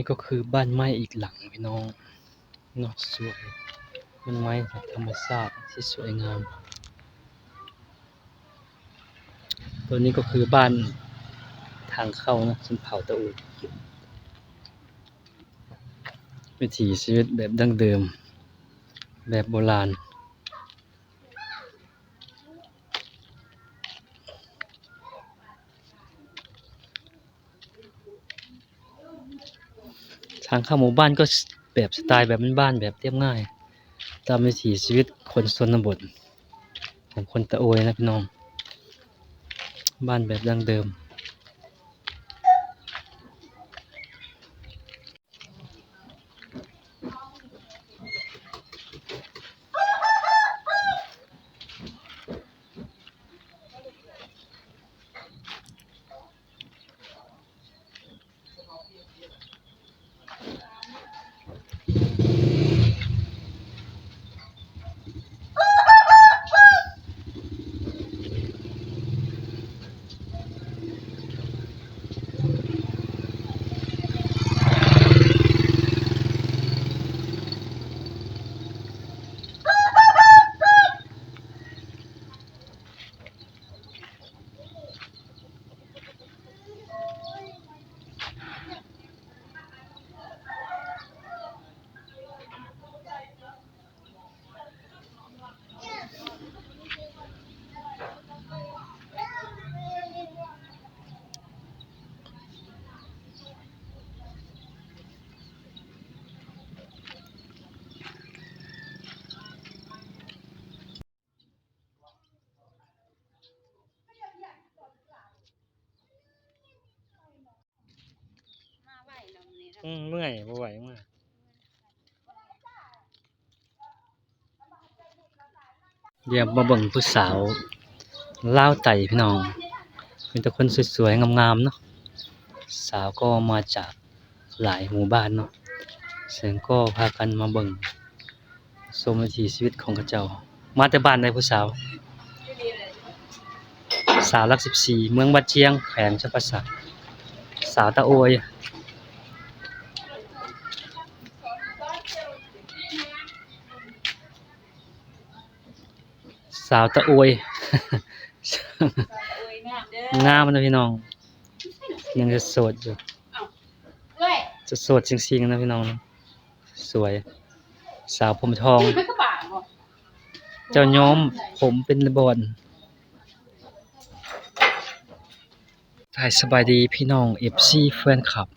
นี่ก็คือบ้านไม้อีกหลังพี่น้องเนาะสวยมันไม้จากธรรมชาติที่สวยงามตัวนี้ก็คือบ้านทางเข้านะชนเผ่าตะอูวิถีชีวิตแบบดั้งเดิมแบบโบราณทางเข้าหมู่บ้านก็แบบสไตล์แบบบ้านๆแบบเรียบง่ายตามวิถีชีวิตคนชนบทของคนตะโอยนะพี่น้องบ้านแบบดั้งเดิมเมื่อยบ่ไหวเมื่อยเดี๋ยวมาเบิ่งผู้สาวลาวไต่พี่น้องเป็นแต่คนสวยๆงามๆเนาะสาวก็มาจากหลายหมู่บ้านเนาะเสียงก็พากันมาเบิ่งชมวิถีชีวิตของเขาเจ้ามาแต่บ้านใดผู้สาวสาวหลัก14เมืองบัดเชียงแขวงจำปาสักสาวตะโอยสาวตะโอย งามนะพี่น้องยังจะโสดอยู่จะโสดจริงๆนะพี่น้องสวยสาวผมทองเจ้าย้อมผมเป็นบอนถ่ายสบายดีพี่น้อง FC แฟนคลับ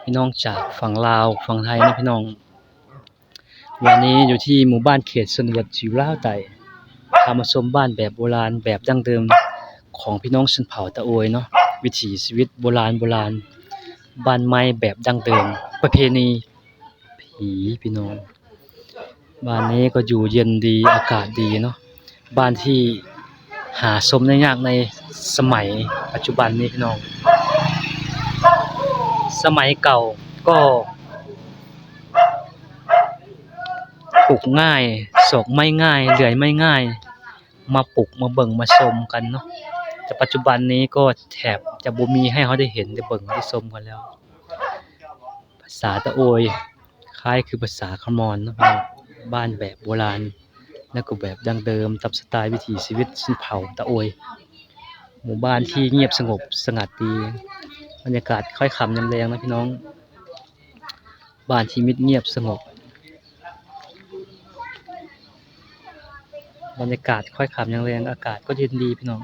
พี่น้องจากฝั่งลาวฝั่งไทยนะพี่น้องวันนี้อยู่ที่หมู่บ้านเขตชนบทจิ๋วลาวไต่พามาชมบ้านแบบโบราณแบบดั้งเดิมของพี่น้องชนเผ่าตะโอยเนาะวิถีชีวิตโบราณบ้านไม้แบบดั้งเดิมประเพณีผีพี่น้องบ้านนี้ก็อยู่เย็นดีอากาศดีเนาะบ้านที่หาชมได้ยากในสมัยปัจจุบันนี้พี่น้องสมัยเก่าก็ปลูกง่ายโศกไม่ง่ายเลื่อยไม่ง่ายมาปลูกมาเบิ่งมาชมกันเนาะแต่ปัจจุบันนี้ก็แทบจะบ่มีให้เขาได้เห็นได้เบิ่งได้ชมกันแล้วภาษาตะโอยคล้ายคือภาษาขมรเนาะบ้านแบบโบราณแล้วก็แบบดั้งเดิมตามสไตล์วิถีชีวิตชนเผ่าตะโอยหมู่บ้านที่เงียบสงบสงัดดีบรรยากาศค่อยค่ำยามแลงนะพี่น้องบ้านที่มิดเงียบสงบบรรยากาศค่อยค่ำยามแลงอากาศก็เย็นดีพี่น้อง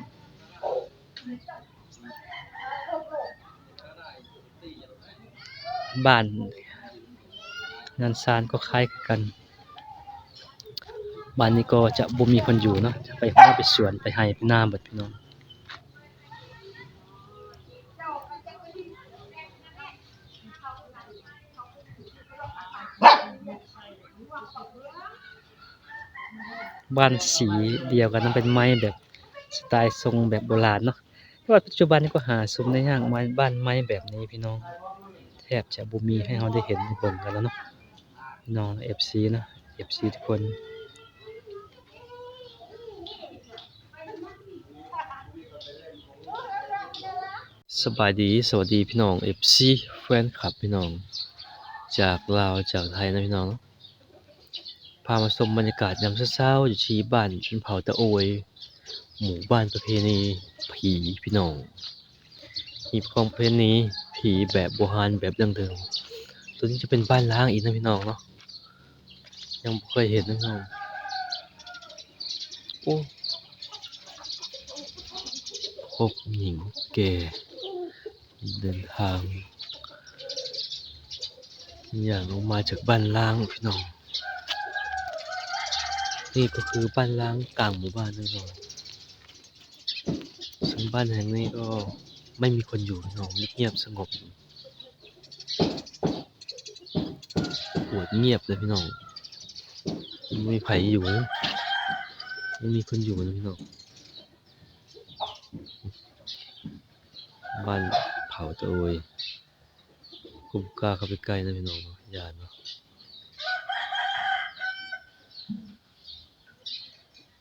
บ้านงานซานก็คล้ายกันบ้านนี้ก็จะบ่มีคนอยู่เนาะจะไปฮ้อไปสวนไปไร่ไปนาเบิดพี่น้องบ้านสีเดียวกันต้องเป็นไม้แบบสไตล์ทรงแบบโบราณเนาะแต่ว่าปัจจุบันนี้ก็หาชมได้ยากไม้บ้านไม้แบบนี้พี่น้องแทบจะบ่มีให้เราได้เห็นได้เบิ่งกันแล้วเนาะพี่น้อง FC นะ FC ทุกคนสบายดีสวัสดีพี่น้อง FC แฟนคลับพี่น้อง จากลาวจากไทยนะพี่น้องพามาชมบรรยากาศยามเช้าๆอยู่ที่บ้านชนเผ่าตะโอยหมู่บ้านประเพณีผีพี่น้องมีของประเพณีผีแบบโบราณแบบดั้งเดิมตัวนี้จะเป็นบ้านล้างอีกนะพี่น้องเนาะยังบ่เคยเห็นนะพี่น้องโอ้พบหญิงแก่เดินทางอย่างออกมาจากบ้านล้างพี่น้องนี่ก็คือบ้านล้างกลางหมู่บ้านนะพี่น้องซึ่งบ้านแห่งนี้ก็ไม่มีคนอยู่พี่น้องเงียบสงบโหดเงียบเลยพี่น้องไม่มีไผอยู่นะไม่มีคนอยู่นะพี่น้องบ้านเผาตะโอยกูบ่กล้าเข้าไปใกล้นะพี่น้องเนาะย้านเนาะ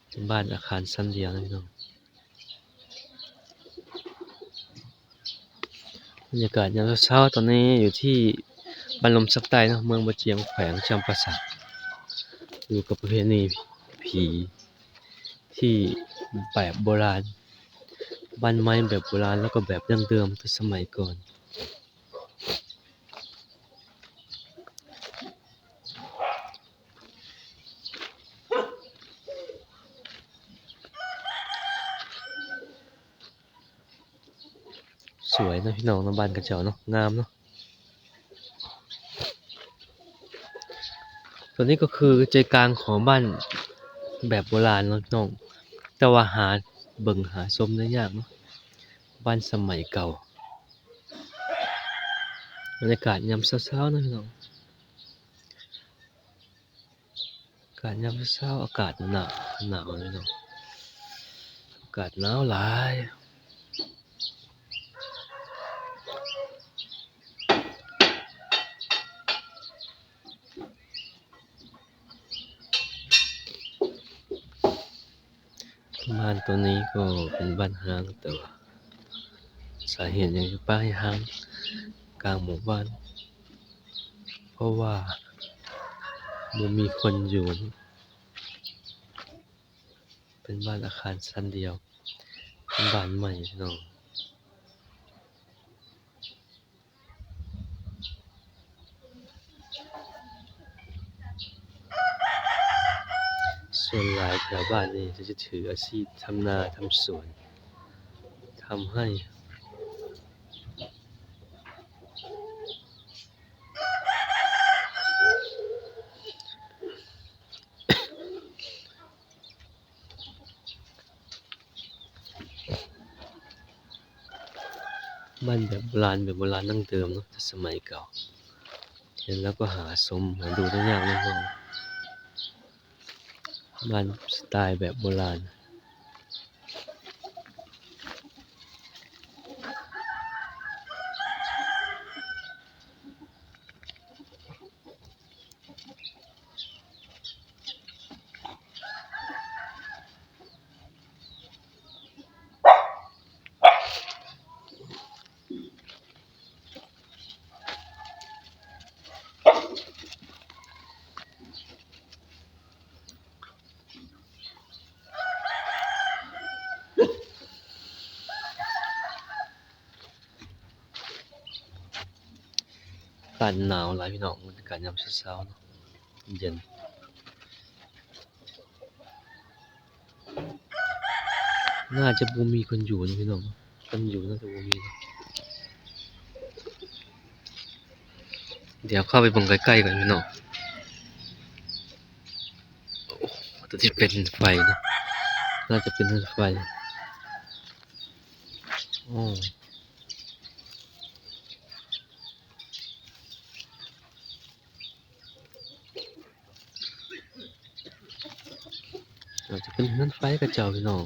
เป็นบ้านอาคารชั้นเดียวนะพี่น้องบรรยากาศยามเช้าๆตอนนี้อยู่ที่บ้านลมสักใต้เนาะเมืองบ่เจียมแขวงจำปาสักอยู่กับประเพณีผีที่แบบโบราณบ้านไม้แบบโบราณแล้วก็แบบดั้งเดิมแต่สมัยก่อนสวยนะพี่น้องเนาะบ้านกระเจ้าเนาะงามเนาะตัวนี้ก็คือใจกลางของบ้านแบบโบราณเนาะพี่น้องแต่ว่าหาเบิ่งหาชมได้ยากเนาะบ้านสมัยเก่าบรรยากาศยามเช้าๆนะพี่น้องอากาศยามเช้าอากาศหนาวเลยเนาะอากาศหนาวหลายบ้านตัวนี้ก็เป็นบ้านร้างแต่ว่าสาเหตุหยังคือป้าให้ร้างกลางหมู่บ้านเพราะว่าบ่มีคนอยู่เป็นบ้านอาคารชั้นเดียวเป็นบ้านใหม่พี่น้องส่วนหลายแถวบ้านนี่จะถืออาชีพทำนาทำสวนทำให้บ้านแบบโบราณดั้งเดิมเนาะแต่สมัยเก่าเห็นแล้วก็หาชมหาดูได้ยากนะพี่น้องบ้านสไตล์แบบโบราณอากาศหนาวหลายพี่น้องบรรยากาศยามเช้าๆเนาะเย็นน่าจะบ่มีคนอยู่นะพี่น้องคนอยู่น่าจะบ่มีนะเดี๋ยวเข้าไปเบิ่งใกล้ๆก่อนพี่น้องโอ้ตัวที่เป็นไฟนะน่าจะเป็นไฟอ้อน่าจะเป็นเรือนไฟเขาเจ้าพี่น้อง